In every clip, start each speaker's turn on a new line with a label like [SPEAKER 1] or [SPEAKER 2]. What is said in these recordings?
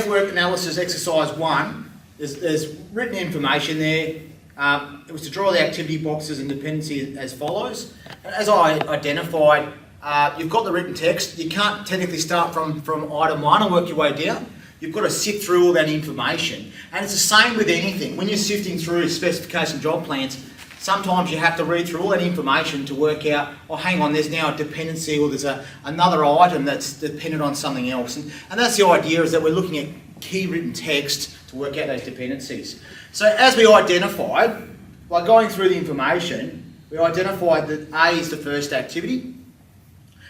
[SPEAKER 1] network analysis exercise 1, there's written information there. It was to draw the activity boxes and dependency as follows. As I identified, you've got the written text. You can't technically start from item 1 and work your way down. You've got to sift through all that information. And it's the same with anything. When you're sifting through specification job plans, sometimes you have to read through all that information to work out, oh, hang on, there's now a dependency, or there's another item that's dependent on something else. And that's the idea, is that we're looking at key written text to work out those dependencies. So as we identified, by going through the information, we identified that A is the first activity,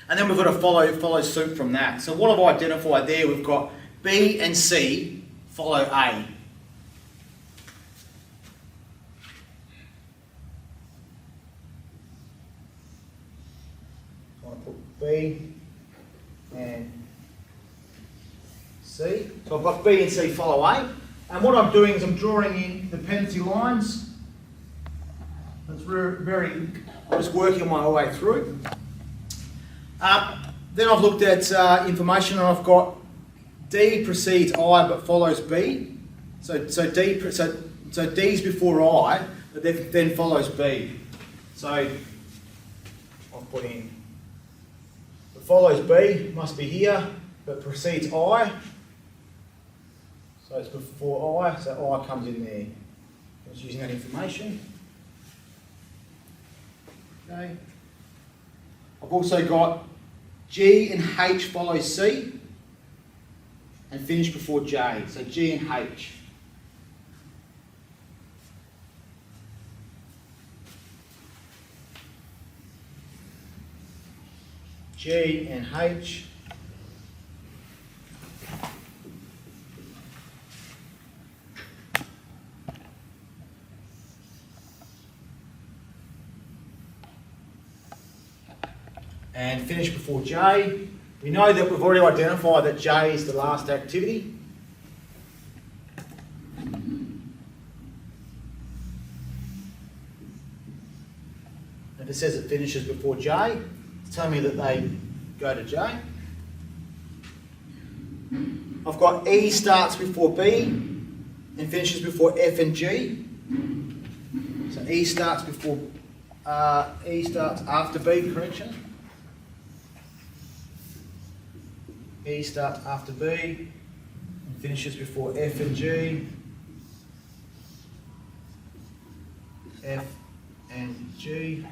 [SPEAKER 1] and then we've got to follow suit from that. So what I've identified there, we've got B and C follow A. So I put B and C. So I've got B and C follow A. And what I'm doing is I'm drawing in dependency lines. That's I'm just working my way through. Then I've looked at information, and I've got D precedes I but follows B. So D's before I, but then follows B. So I've put in, it follows B, must be here, but precedes I. So it's before I, so I comes in there. Just using that information. Okay. I've also got G and H follow C and finish before J. So G and H. G and H. And finish before J. We know that we've already identified that J is the last activity. If it says it finishes before J, it's telling me that they go to J. I've got E starts before B and finishes before F and G. So E starts after B, correction. E starts after B and finishes before F and G. F and G.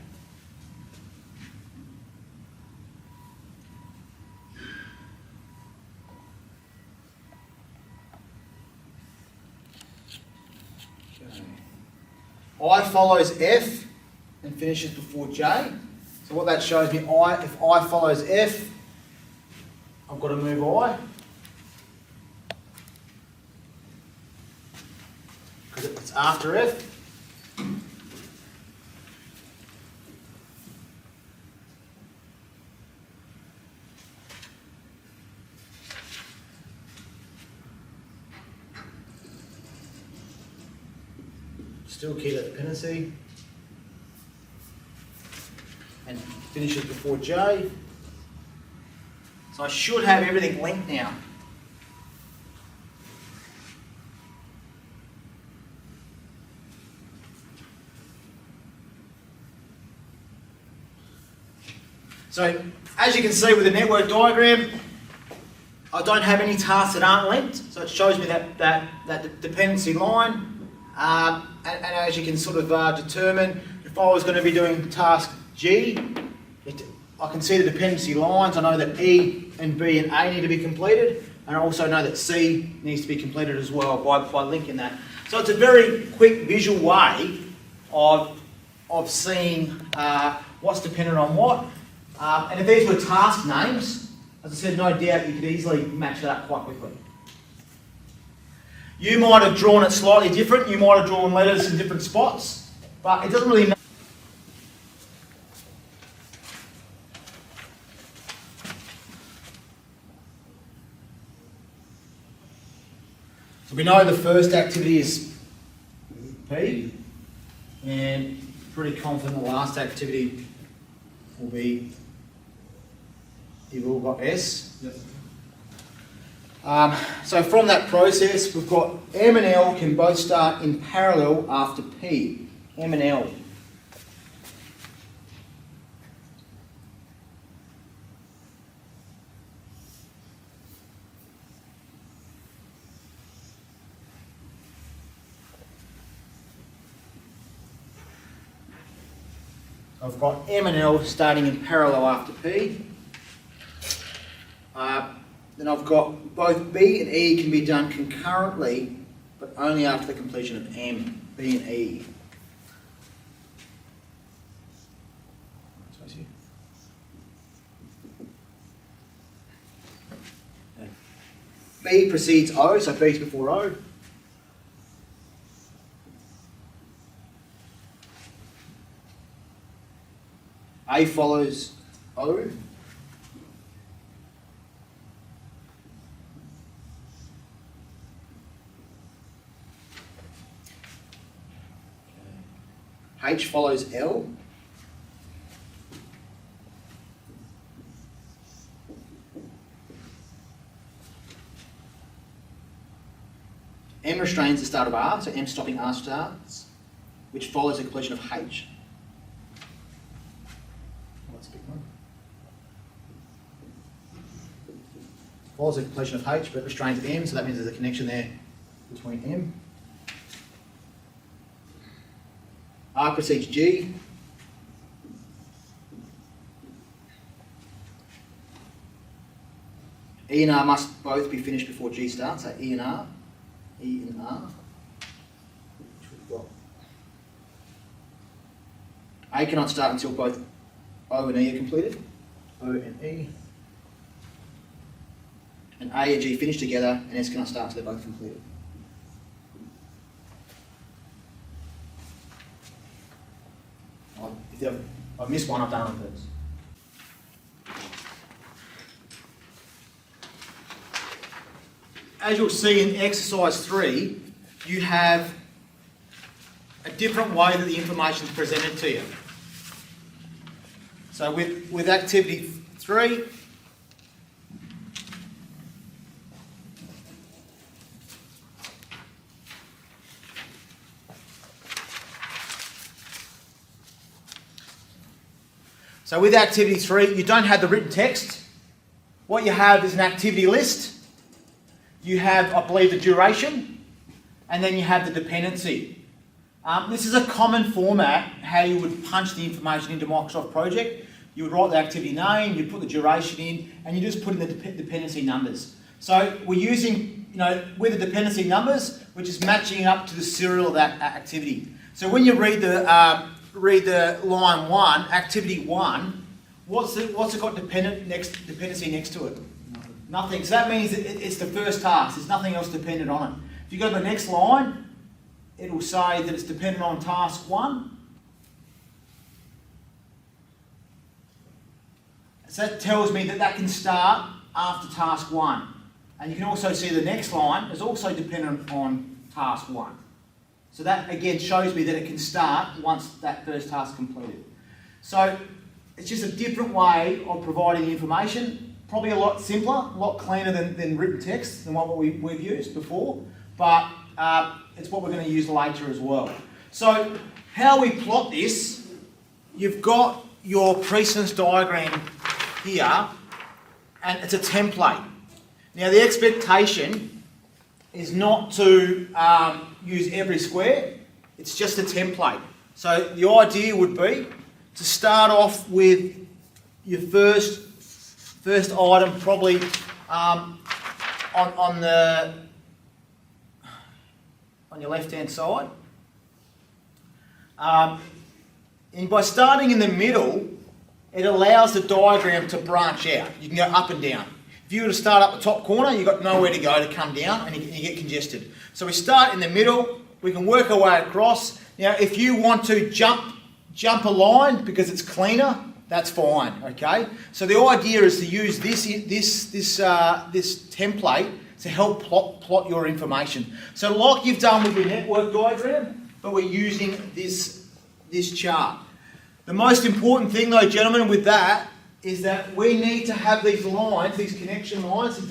[SPEAKER 1] I follows F and finishes before J. So what that shows me, if I follows F, I've got to move I, because it's after F. Still keep that dependency, and finishes before J. So I should have everything linked now. So as you can see with the network diagram, I don't have any tasks that aren't linked. So it shows me that dependency line. And as you can sort of determine, if I was going to be doing task G, I can see the dependency lines. I know that E and B and A need to be completed, and I also know that C needs to be completed as well by linking that. So it's a very quick visual way of seeing what's dependent on what. And if these were task names, as I said, no doubt you could easily match that up quite quickly. You might have drawn it slightly different. You might have drawn letters in different spots, but it doesn't really matter. So we know the first activity is P, and pretty confident the last activity will be, you've all got S. Yes. So from that process, we've got M and L can both start in parallel after P. M and L. I've got M and L starting in parallel after P. Then I've got both B and E can be done concurrently, but only after the completion of M, B and E. B precedes O, so B's before O. A follows O. H follows L. M restrains the start of R, so M stopping R starts, which follows the completion of H. That's a big one. Follows the completion of H, but restrains M, so that means there's a connection there between M. R precedes G. E and R must both be finished before G starts, so E and R. E and R. Which we've got. A cannot start until both O and E are completed. O and E. And A and G finish together, and S cannot start until they're both completed. If I've missed one, I've done on purpose. As you'll see in exercise 3, you have a different way that the information is presented to you. So with activity 3, so with activity 3, you don't have the written text. What you have is an activity list. You have, I believe, the duration, and then you have the dependency. This is a common format, how you would punch the information into Microsoft Project. You would write the activity name, you put the duration in, and you just put in the dependency numbers. So we're using, with the dependency numbers, we're just matching up to the serial of that activity. So when you read the line 1, activity 1, what's it got dependency next to it? Nothing. So that means it's the first task. There's nothing else dependent on it. If you go to the next line, it will say that it's dependent on task 1. So that tells me that can start after task 1. And you can also see the next line is also dependent on task 1. So that again shows me that it can start once that first task is completed. So it's just a different way of providing information. Probably a lot simpler, a lot cleaner than written text than what we've used before, but it's what we're going to use later as well. So how we plot this, you've got your precedence diagram here, and it's a template. Now the expectation is not to use every square, it's just a template. So the idea would be to start off with your first item, probably on your left-hand side. And by starting in the middle, it allows the diagram to branch out. You can go up and down. If you were to start up the top corner, you've got nowhere to go to come down, and you get congested. So we start in the middle. We can work our way across. Now, if you want to jump a line because it's cleaner, that's fine, okay? So the idea is to use this template to help plot your information. So like you've done with your network diagram, but we're using this chart. The most important thing though, gentlemen, with that is that we need to have these lines, these connection lines, these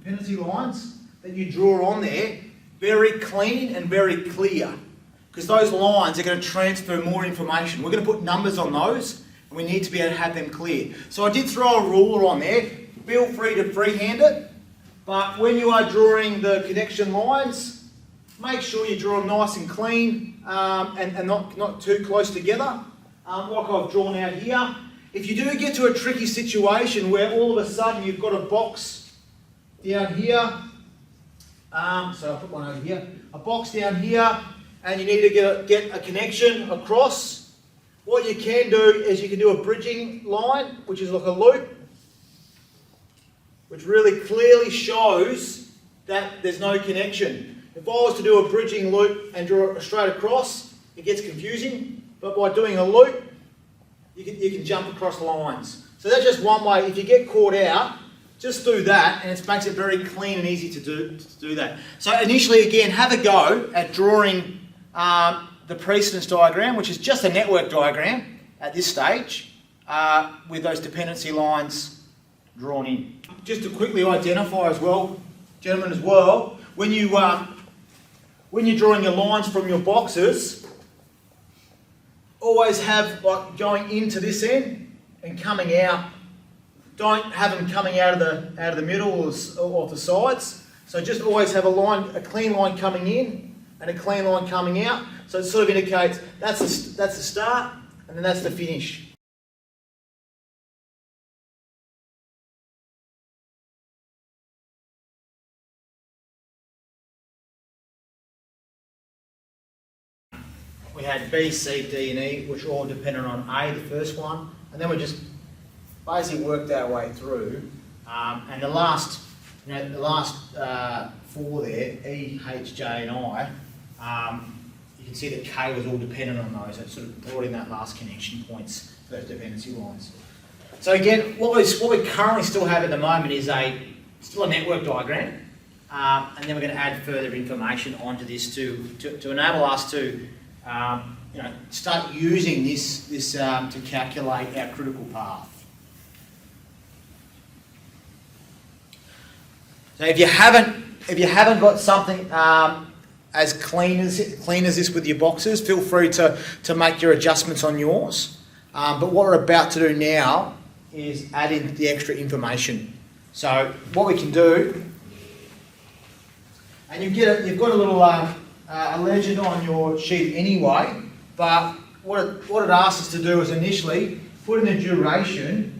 [SPEAKER 1] dependency lines that you draw on there very clean and very clear, because those lines are going to transfer more information. We're going to put numbers on those, and we need to be able to have them clear. So I did throw a ruler on there. Feel free to freehand it, but when you are drawing the connection lines, make sure you draw them nice and clean and not too close together, like I've drawn out here. If you do get to a tricky situation where all of a sudden you've got a box down here, so I'll put one over here, a box down here, and you need to get a connection across, what you can do is you can do a bridging line, which is like a loop, which really clearly shows that there's no connection. If I was to do a bridging loop and draw it straight across, it gets confusing, but by doing a loop, you can jump across lines. So that's just one way. If you get caught out, just do that, and it makes it very clean and easy to do that. So initially, again, have a go at drawing the precedence diagram, which is just a network diagram at this stage, with those dependency lines drawn in. Just to quickly identify as well, gentlemen as well, when you're drawing your lines from your boxes, always have like going into this end and coming out. Don't have them coming out of the middle or off the sides. So just always have a clean line coming in and a clean line coming out. So it sort of indicates that's the start and then that's the finish. We had B, C, D and E, which are all dependent on A, the first one, and then we just basically worked our way through. And the last four there, E, H, J and I, you can see that K was all dependent on those. It sort of brought in that last connection points for those dependency lines. So again, what we currently still have at the moment is still a network diagram, and then we're going to add further information onto this to enable us to start using this to calculate our critical path. So if you haven't got something as clean as this with your boxes, feel free to make your adjustments on yours. But what we're about to do now is add in the extra information. So what we can do, and you've got a little a legend on your sheet anyway, but what it asks us to do is initially put in the duration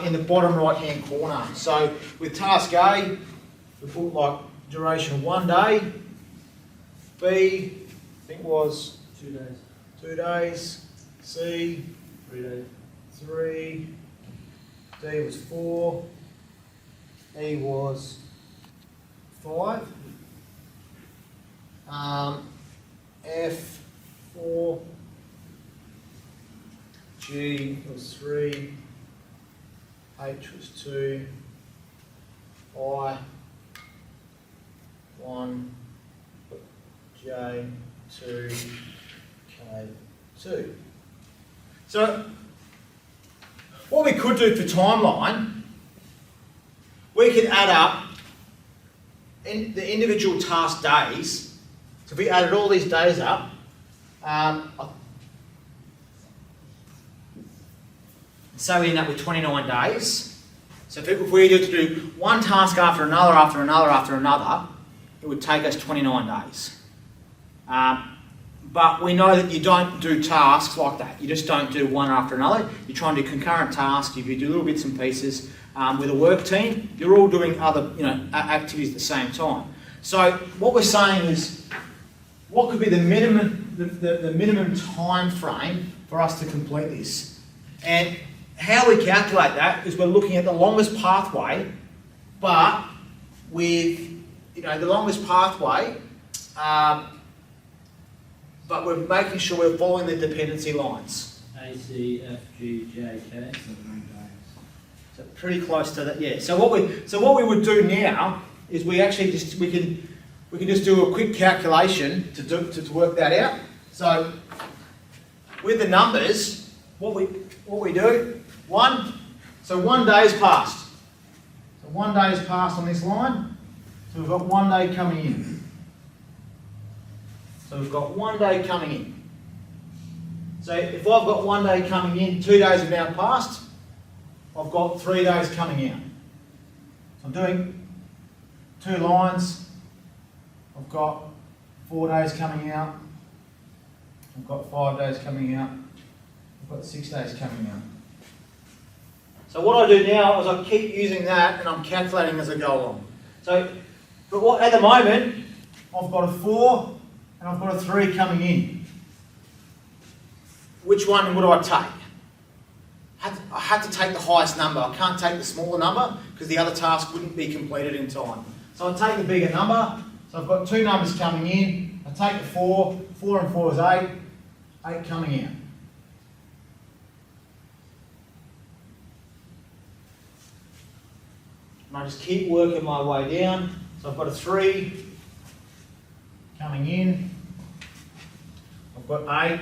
[SPEAKER 1] in the bottom right hand corner. So with task A, we put like duration of 1 day, B, I think was
[SPEAKER 2] 2 days.
[SPEAKER 1] 2 days, C,
[SPEAKER 2] 3 days.
[SPEAKER 1] 3, D was 4, E was 5, F 4, G was 3, H was 2, I 1, J 2, K 2. So what we could do for timeline, we could add up in the individual task days. So if we added all these days up, so we end up with 29 days. So if we were to do one task after another, after another, after another, it would take us 29 days. But we know that you don't do tasks like that. You just don't do one after another. You try and do concurrent tasks. If you do little bits and pieces with a work team, you're all doing other activities at the same time. So what we're saying is, what could be the minimum time frame for us to complete this? And how we calculate that is we're looking at the longest pathway, but with the longest pathway, but we're making sure we're following the dependency lines.
[SPEAKER 2] A, C, F, G, J, K.
[SPEAKER 1] So pretty close to that, yeah. So what we would do now is we actually we can just do a quick calculation to work that out. So with the numbers, what we do, 1 day's passed. So 1 day has passed on this line, so we've got 1 day coming in. So we've got 1 day coming in. So if I've got 1 day coming in, 2 days have now passed, I've got 3 days coming out. So I'm doing 2 lines, I've got 4 days coming out, I've got 5 days coming out, I've got 6 days coming out. So what I do now is I keep using that and I'm calculating as I go along. So, but what, at the moment, I've got a 4 and I've got a 3 coming in. Which one would I take? I had to take the highest number. I can't take the smaller number because the other task wouldn't be completed in time. So I take the bigger number. So I've got 2 numbers coming in. I take the 4. 4 and 4 is 8. 8 coming out. And I just keep working my way down. So I've got a 3 coming in. I've got 8.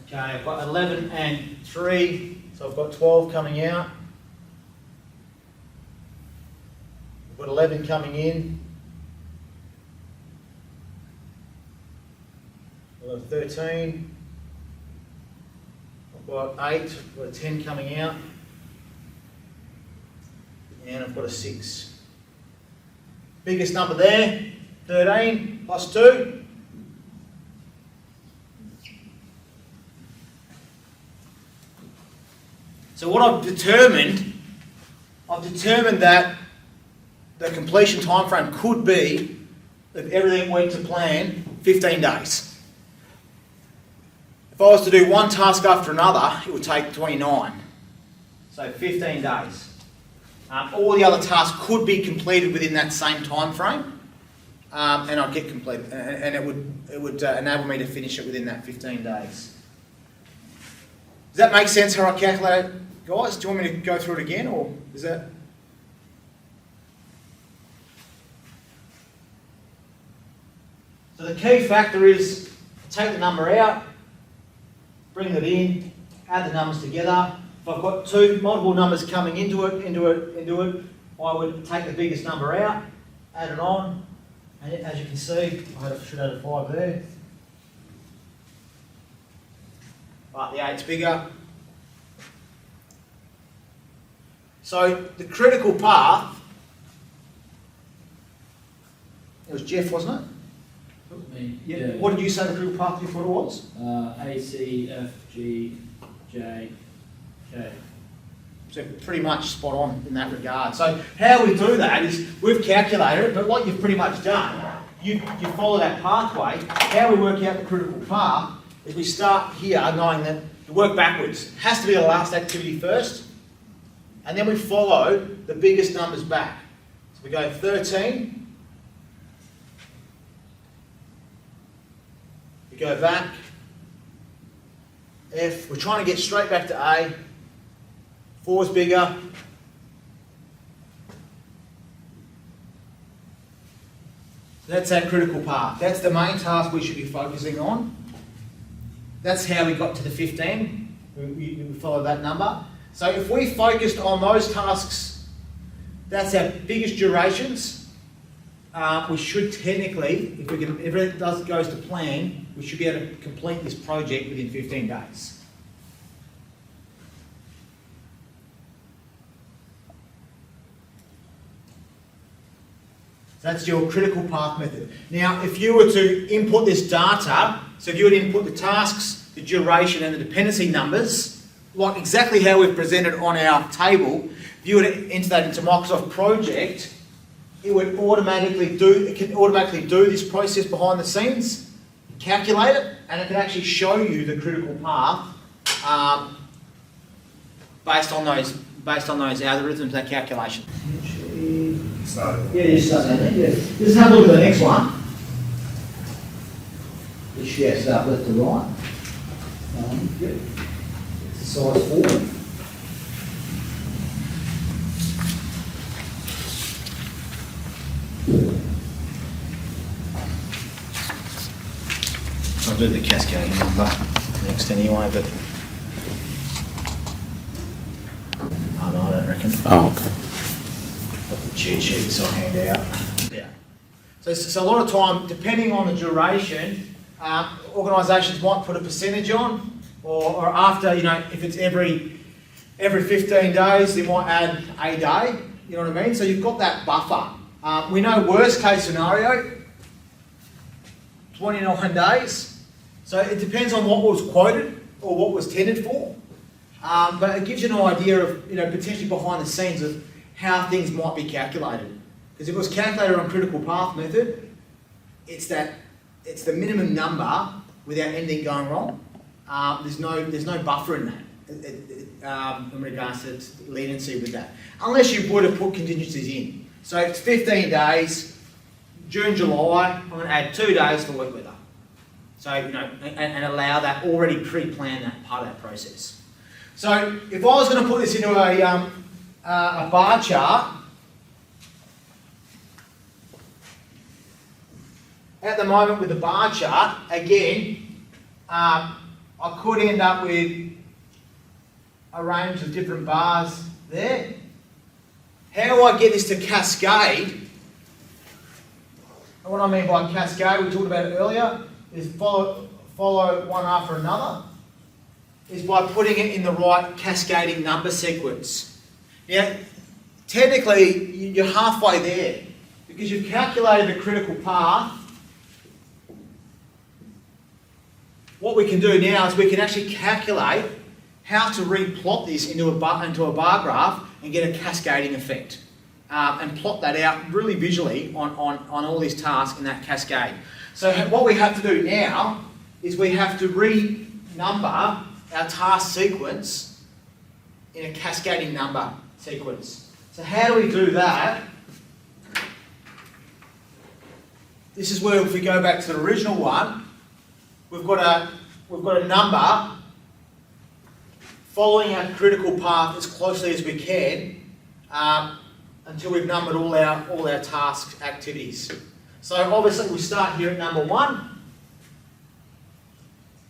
[SPEAKER 1] Okay, I've got 11 and 3, so I've got 12 coming out. I've got 11 coming in. I've got 13. I've got 8, I've got a 10 coming out. And I've got a 6. Biggest number there, 13 plus 2. So what I've determined that the completion time frame could be, if everything went to plan, 15 days. If I was to do one task after another, it would take 29. So 15 days. All the other tasks could be completed within that same time frame, and I'd get completed, and it would enable me to finish it within that 15 days. Does that make sense how I calculate it, guys? Do you want me to go through it again, or is that? So the key factor is take the number out, bring it in, add the numbers together. If I've got multiple numbers coming into it, I would take the biggest number out, add it on, and as you can see, I should add a 5 there. But the 8's bigger. So the critical path, it was Jeff, wasn't it?
[SPEAKER 2] Me.
[SPEAKER 1] Yeah. What did you say the critical path you thought it was?
[SPEAKER 2] A, C, F, G, J, K.
[SPEAKER 1] So pretty much spot on in that regard. So how we do that is we've calculated it, but like you've pretty much done, you follow that pathway. How we work out the critical path is we start here knowing that you work backwards. It has to be the last activity first, and then we follow the biggest numbers back. So we go 13, we go back, F, we're trying to get straight back to A, 4 is bigger, that's our critical path. That's the main task we should be focusing on. That's how we got to the 15. We follow that number. So if we focused on those tasks, that's our biggest durations. We should technically, if it goes to plan, we should be able to complete this project within 15 days. That's your critical path method. Now, if you were to input this data, so if you were to input the tasks, the duration and the dependency numbers, like exactly how we've presented on our table, if you were to enter that into Microsoft Project, it can automatically do this process behind the scenes, calculate it, and it can actually show you the critical path based on those algorithms, that calculation. Yeah, just start down there. Yeah. Just have a look at the next one. Which start left to right. Yep. Exercise 4. I'll do the cascading number next anyway, but oh, no, I don't reckon.
[SPEAKER 3] Oh, okay.
[SPEAKER 1] Got the cheat sheets I'll hand out. Yeah. So a lot of time, depending on the duration, organisations might put a percentage on, or after, you know, if it's every 15 days, they might add a day. You know what I mean? So you've got that buffer. We know worst case scenario, 29 days. So it depends on what was quoted or what was tendered for. But it gives you an idea of, you know, potentially behind the scenes of how things might be calculated. Because if it was calculated on critical path method, it's the minimum number without anything going wrong. There's no buffer in that in regards to leniency with that, unless you would have put contingencies in. So it's 15 days. June, July, I'm going to add 2 days for wet weather. So, you know, and allow that, already pre-plan that part of that process. So if I was going to put this into a bar chart, at the moment with the bar chart, again, I could end up with a range of different bars there. How do I get this to cascade? And what I mean by cascade, we talked about it earlier, is follow one after another, is by putting it in the right cascading number sequence. Now, technically, you're halfway there, because you've calculated the critical path. What we can do now is we can actually calculate how to replot this into a bar graph and get a cascading effect. And plot that out really visually on all these tasks in that cascade. So what we have to do now is we have to renumber our task sequence in a cascading number sequence. So how do we do that? This is where, if we go back to the original one, we've got a number following our critical path as closely as we can until we've numbered all our task activities. So obviously we start here at number 1,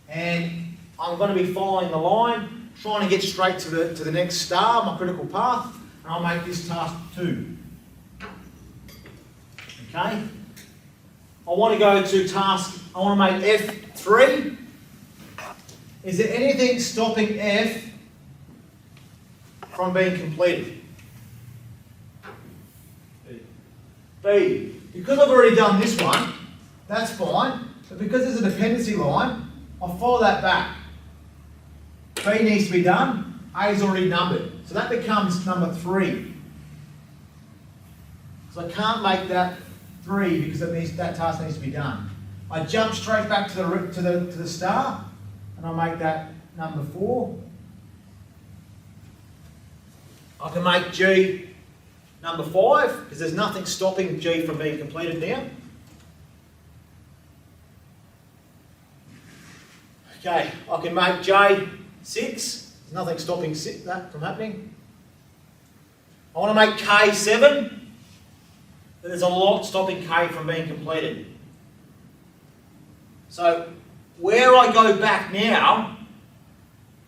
[SPEAKER 1] and I'm going to be following the line, trying to get straight to the next star, my critical path, and I'll make this task 2. Okay? I want to go to task, I want to make F3. Is there anything stopping F from being completed? B. Because I've already done this one, that's fine, but because there's a dependency line, I'll follow that back. B needs to be done, A is already numbered, so that becomes number 3. So I can't make that 3 because that task needs to be done. I jump straight back to the star, and I'll make that number 4. I can make G number 5, because there's nothing stopping G from being completed now. Okay, I can make J 6, there's nothing stopping that from happening. I want to make K 7, but there's a lot stopping K from being completed. So where I go back now,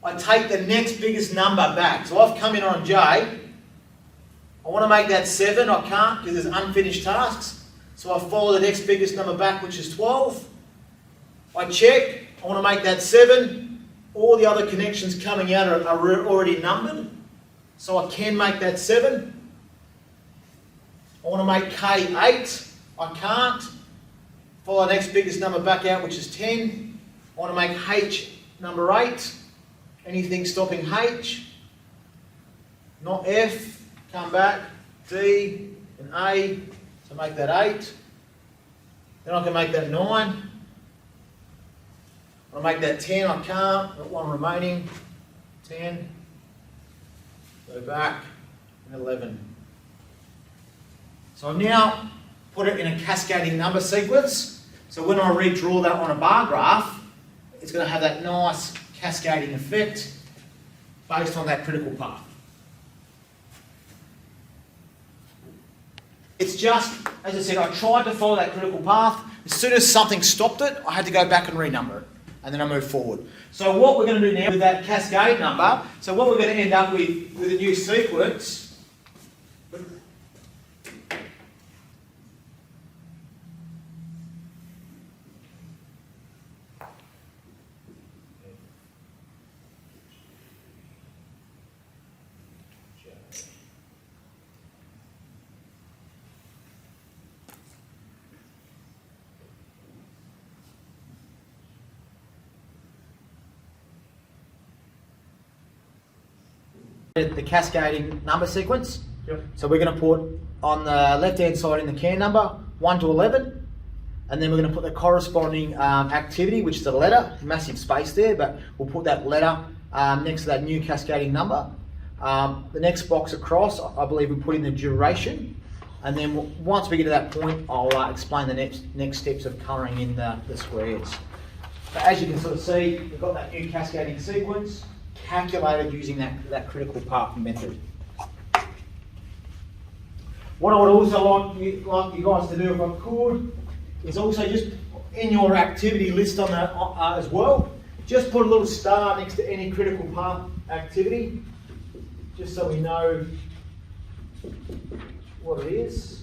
[SPEAKER 1] I take the next biggest number back. So I've come in on J. I want to make that 7, I can't because there's unfinished tasks. So I follow the next biggest number back, which is 12. I check, I want to make that 7. All the other connections coming out are already numbered. So I can make that 7. I want to make K 8, I can't. Follow the next biggest number back out, which is 10. I want to make H number 8. Anything stopping H? Not F. Come back, D and A, so make that 8. Then I can make that 9. I'll make that 10, I can't, I've got one remaining, 10. Go back, and 11. So I've now put it in a cascading number sequence, so when I redraw that on a bar graph, it's going to have that nice cascading effect based on that critical path. It's just, as I said, I tried to follow that critical path. As soon as something stopped it, I had to go back and renumber it, and then I moved forward. So what we're going to do now with that cascade number, so what we're going to end up with a new sequence. The cascading number sequence.
[SPEAKER 2] Yep.
[SPEAKER 1] So we're going to put on the left hand side in the can number 1 to 11, and then we're going to put the corresponding activity, which is a letter, massive space there, but we'll put that letter next to that new cascading number. The next box across, I believe we put in the duration, and then once we get to that point, I'll explain the next steps of colouring in the squares. But as you can sort of see, we've got that new cascading sequence calculated using that critical path method. What I would also like you guys to do, if I could, is also just in your activity list on that as well, just put a little star next to any critical path activity, just so we know what it is.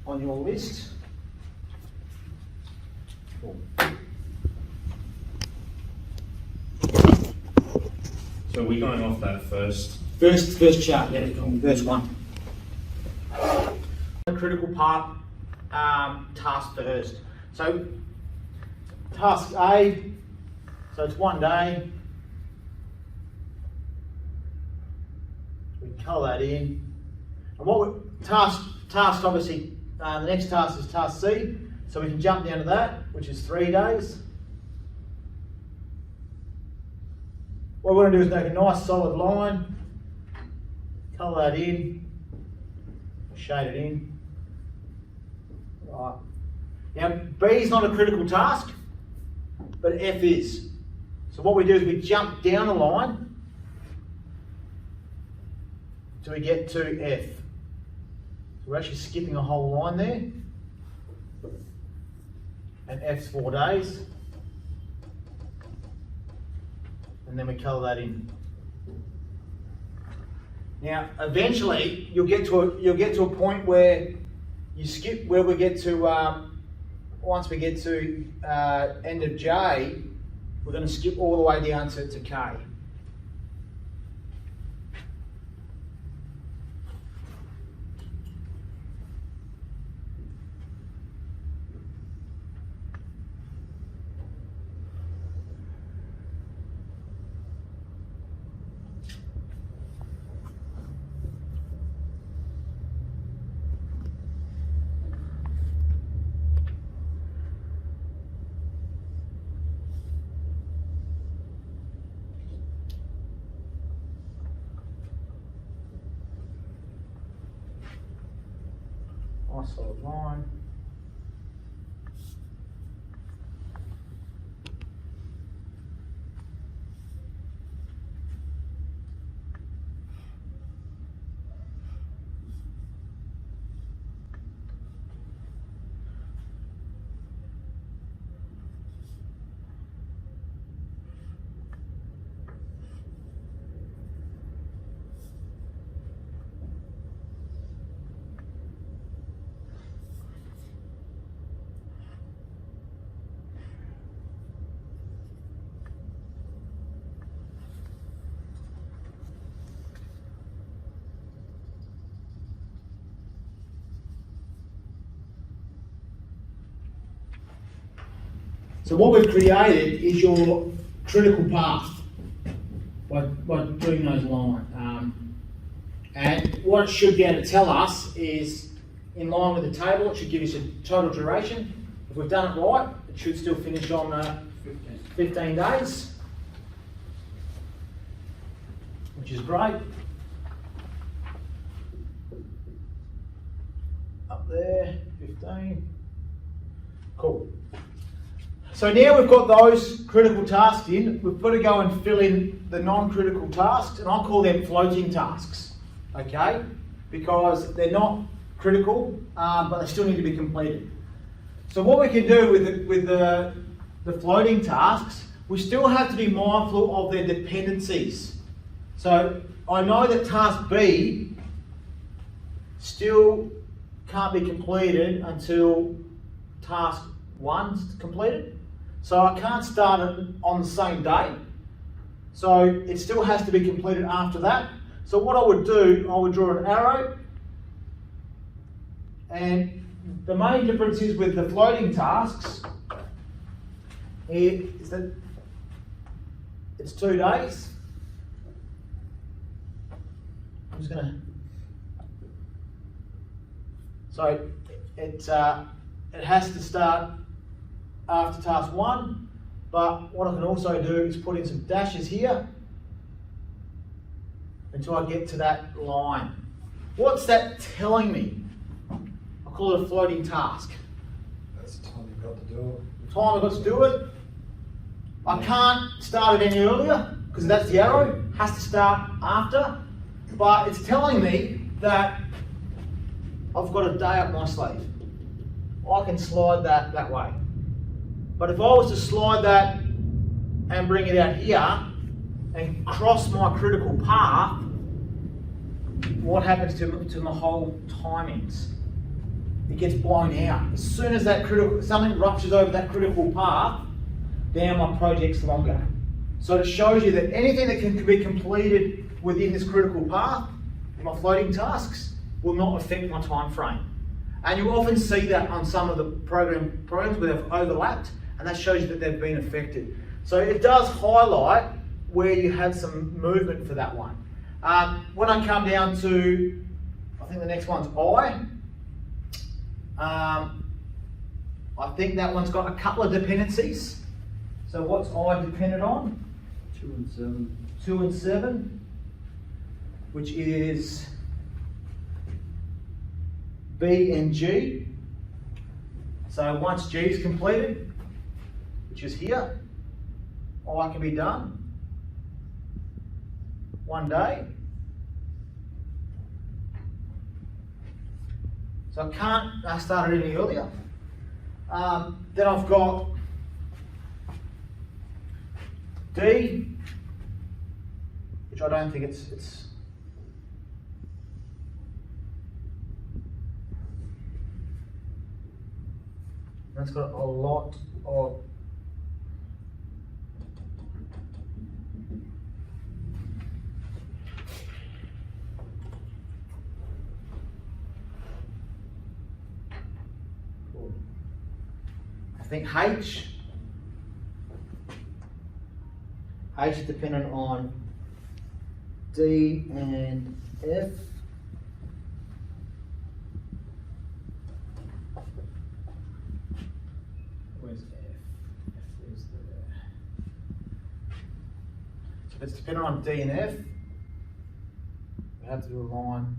[SPEAKER 1] On your list. Cool.
[SPEAKER 3] So we're going off that first.
[SPEAKER 1] First chart, yeah, verse 1. The critical part task first. So task A, so it's 1 day. We colour that in. And what we, task obviously, the next task is task C, so we can jump down to that, which is 3 days. What we're going to do is make a nice solid line, colour that in, shade it in. Right. Now B is not a critical task, but F is. So what we do is we jump down a line till we get to F. So we're actually skipping a whole line there. And F's 4 days. And then we colour that in. Now, eventually, you'll get to a point where you skip where we get to. Once we get to end of J, we're going to skip all the way down to K. Nice solid line. So what we've created is your critical path by doing those lines. And what it should be able to tell us is, in line with the table, it should give us a total duration. If we've done it right, it should still finish on 15 days, which is great. Up there, 15. Cool. So now we've got those critical tasks in, we've got to go and fill in the non-critical tasks, and I call them floating tasks, okay? Because they're not critical, but they still need to be completed. So what we can do with the floating tasks, we still have to be mindful of their dependencies. So I know that task B still can't be completed until task 1's completed. So I can't start it on the same day. So it still has to be completed after that. So what I would do, I would draw an arrow. And the main difference is with the floating tasks is that it's 2 days. I'm just gonna, so it has to start after task 1, but what I can also do is put in some dashes here until I get to that line. What's that telling me? I call it a floating task.
[SPEAKER 4] That's the time you've got to do it.
[SPEAKER 1] The time I've got to do it. I can't start it any earlier because that's the arrow. It has to start after, but it's telling me that I've got a day up my sleeve. I can slide that way. But if I was to slide that and bring it out here and cross my critical path, what happens to my whole timings? It gets blown out. As soon as that something ruptures over that critical path, then my project's longer. So it shows you that anything that can be completed within this critical path, my floating tasks, will not affect my time frame. And you often see that on some of the programs where they've overlapped, and that shows you that they've been affected. So it does highlight where you have some movement for that one. When I come down to, I think the next one's I think that one's got a couple of dependencies. So what's I dependent on?
[SPEAKER 2] 2 and 7.
[SPEAKER 1] 2 and 7, which is B and G. So once G is completed, which is here, I can be done 1 day. So I can't start it any earlier. Then I've got D, which I don't think it's that's got a lot of I think H is dependent on D and F. Where's F? F is there. So if it's dependent on D and F, we have to do a line.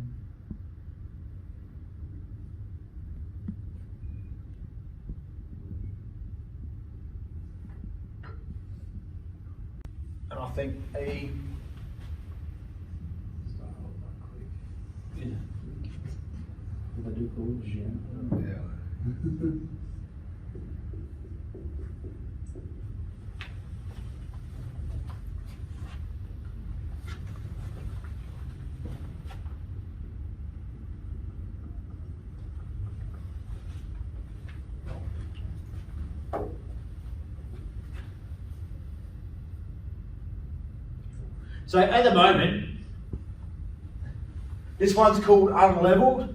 [SPEAKER 1] And I think E.
[SPEAKER 4] Start off that quick.
[SPEAKER 2] Yeah. If I do cool, yeah.
[SPEAKER 4] Yeah.
[SPEAKER 1] So at the moment, this one's called unleveled.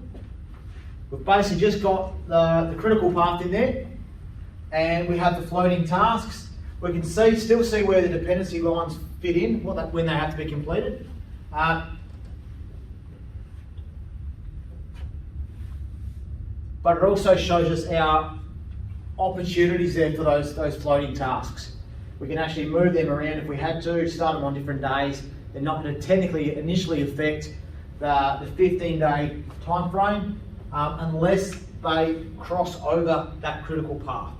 [SPEAKER 1] We've basically just got the critical path in there, and we have the floating tasks. We can still see where the dependency lines fit in, when they have to be completed. But it also shows us our opportunities there for those floating tasks. We can actually move them around if we had to, start them on different days. They're not going to technically initially affect the 15-day time frame unless they cross over that critical path.